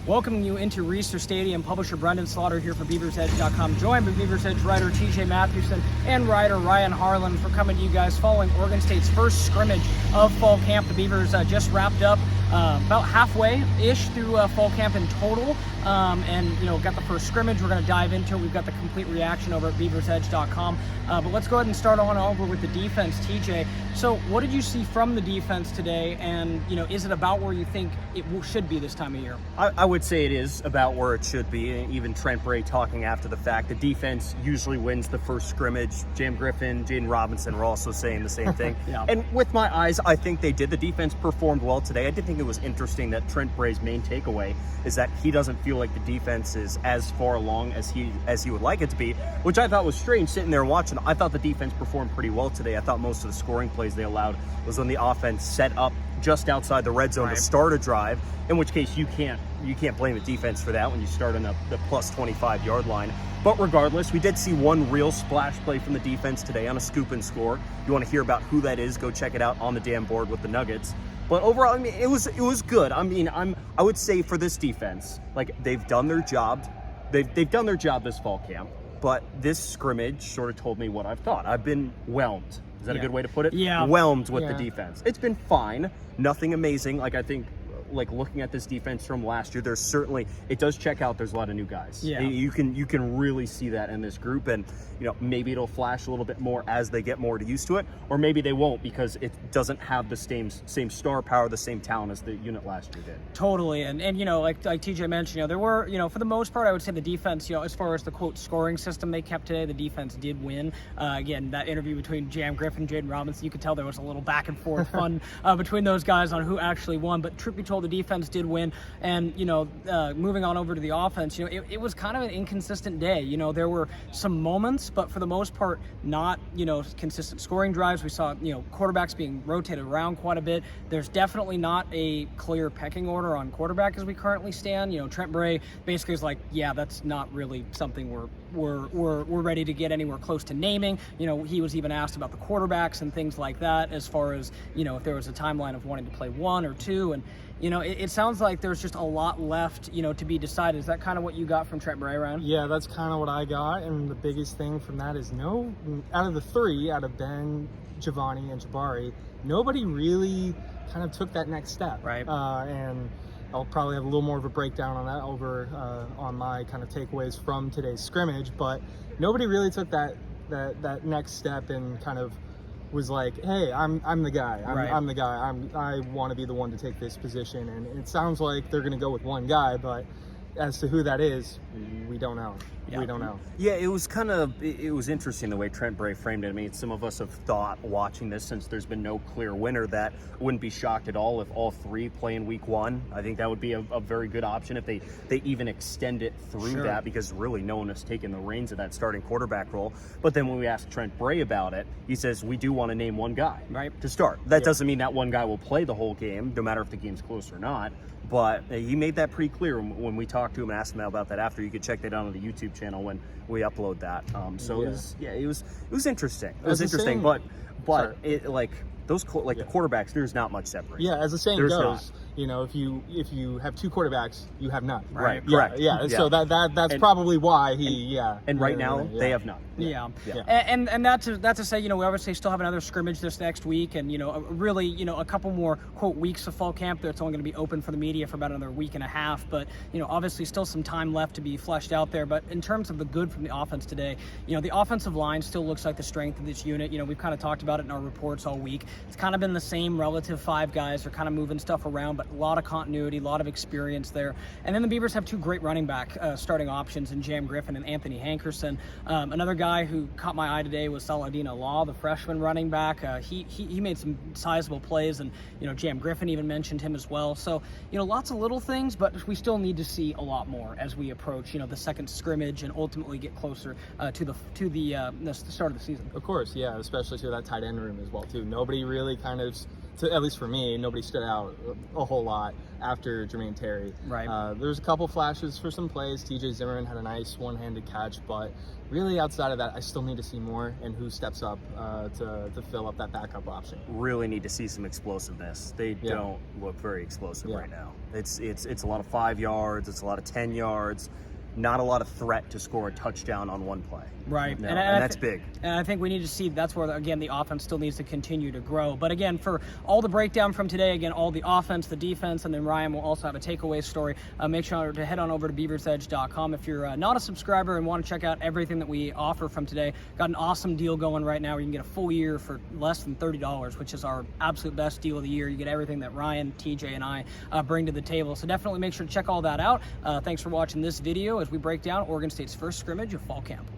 Welcoming you into Reser Stadium, publisher Brenden Slaughter here for BeaversEdge.com, joined by BeaversEdge writer TJ Mathewson and writer Ryan Harlan for coming to you guys following Oregon State's first scrimmage of fall camp. The Beavers just wrapped up about halfway-ish through fall camp in total, and got the first scrimmage. We're going to dive into it. We've got the complete reaction over at BeaversEdge.com, but let's go ahead and start on over with the defense, TJ. So what did you see from the defense today, and is it about where you think it should be this time of year? I would say it is about where it should be. Even Trent Bray talking after the fact, the defense usually wins the first scrimmage. Jam Griffin, Jaden Robinson were also saying the same thing. Yeah. And with my eyes, I think they did. The defense performed well today. I did think it was interesting that Trent Bray's main takeaway is that he doesn't feel like the defense is as far along as he would like it to be, which I thought was strange sitting there watching. I thought the defense performed pretty well today. I thought most of the scoring plays they allowed was when the offense set up just outside the red zone to start a drive, in which case you can't blame the defense for that when you start on the plus 25-yard line. But regardless, we did see one real splash play from the defense today on a scoop and score. You want to hear about who that is, go check it out on the damn board with the Nuggets. But overall, I mean, it was good. I mean, I would say for this defense, like, they've done their job. They've done their job this fall camp. But this scrimmage sort of told me what I've thought. I've been whelmed. Is that a good way to put it? Yeah. Whelmed with the defense. It's been fine. Nothing amazing. Like, I think, like, looking at this defense from last year, there's certainly, it does check out. There's a lot of new guys. Yeah. You can really see that in this group, and maybe it'll flash a little bit more as they get more used to it, or maybe they won't because it doesn't have the same star power, the same talent as the unit last year did. Totally, and like TJ mentioned, there were for the most part, I would say the defense, as far as the quote scoring system they kept today, the defense did win. Again, that interview between Jam Griffin and Jaden Robinson, you could tell there was a little back and forth fun between those guys on who actually won. But truth be told, the defense did win. And moving on over to the offense, it was kind of an inconsistent day. There were some moments, but for the most part, not consistent scoring drives. We saw quarterbacks being rotated around quite a bit. There's definitely not a clear pecking order on quarterback as we currently stand. Trent Bray basically is like, yeah, that's not really something we're ready to get anywhere close to naming. He was even asked about the quarterbacks and things like that, as far as if there was a timeline of wanting to play one or two. And it sounds like there's just a lot left, to be decided. Is that kind of what you got from Trent Bray, Ryan? Yeah, that's kind of what I got. And the biggest thing from that is out of the three, out of Ben, Giovanni, and Jabari, nobody really kind of took that next step. Right. And I'll probably have a little more of a breakdown on that over on my kind of takeaways from today's scrimmage. But nobody really took that next step and kind of was like, hey, I'm the guy. I'm the guy. I want to be the one to take this position. And it sounds like they're going to go with one guy, but as to who that is, we don't know. Yeah. We don't know. Yeah, it was interesting the way Trent Bray framed it. I mean, some of us have thought watching this, since there's been no clear winner, that wouldn't be shocked at all if all three play in week one. I think that would be a very good option if they even extend it through that, because really no one has taken the reins of that starting quarterback role. But then when we asked Trent Bray about it, he says, we do want to name one guy to start. That doesn't mean that one guy will play the whole game, no matter if the game's close or not. But he made that pretty clear when we talked to him and asked him about that after. You could check that out on the YouTube channel when we upload that. It was interesting. It was interesting, but it, like, those the quarterbacks, there's not much separation. Yeah, as the saying goes, if you have two quarterbacks, you have none. Right. Yeah, Correct. Yeah. So that's probably why he. And right now they have none. Yeah. And that's to say, we obviously still have another scrimmage this next week, and really, a couple more quote weeks of fall camp that's only going to be open for the media for about another week and a half. But obviously still some time left to be fleshed out there. But in terms of the good from the offense today, the offensive line still looks like the strength of this unit. We've kind of talked about it in our reports all week. It's kind of been the same relative five guys. They're kind of moving stuff around, but a lot of continuity, a lot of experience there. And then the Beavers have two great running back starting options in Jam Griffin and Anthony Hankerson. Another guy who caught my eye today was Saladino Law, the freshman running back. He made some sizable plays, and Jam Griffin even mentioned him as well. So lots of little things, but we still need to see a lot more as we approach the second scrimmage and ultimately get closer to the start of the season. Of course, yeah, especially to that tight end room as well too. Nobody really kind of at least for me, nobody stood out a whole lot after Jermaine Terry. Right. There was a couple flashes for some plays. TJ Zimmerman had a nice one-handed catch, but really outside of that, I still need to see more and who steps up to fill up that backup option. Really need to see some explosiveness. They don't look very explosive right now. It's a lot of 5 yards. It's a lot of 10 yards. Not a lot of threat to score a touchdown on one play. Right. No, and that's big. And I think we need to see that's where, again, the offense still needs to continue to grow. But again, for all the breakdown from today, again, all the offense, the defense, and then Ryan will also have a takeaway story. Make sure to head on over to BeaversEdge.com. If you're not a subscriber and want to check out everything that we offer from today, got an awesome deal going right now where you can get a full year for less than $30, which is our absolute best deal of the year. You get everything that Ryan, TJ, and I bring to the table. So definitely make sure to check all that out. Thanks for watching this video as we break down Oregon State's first scrimmage of fall camp.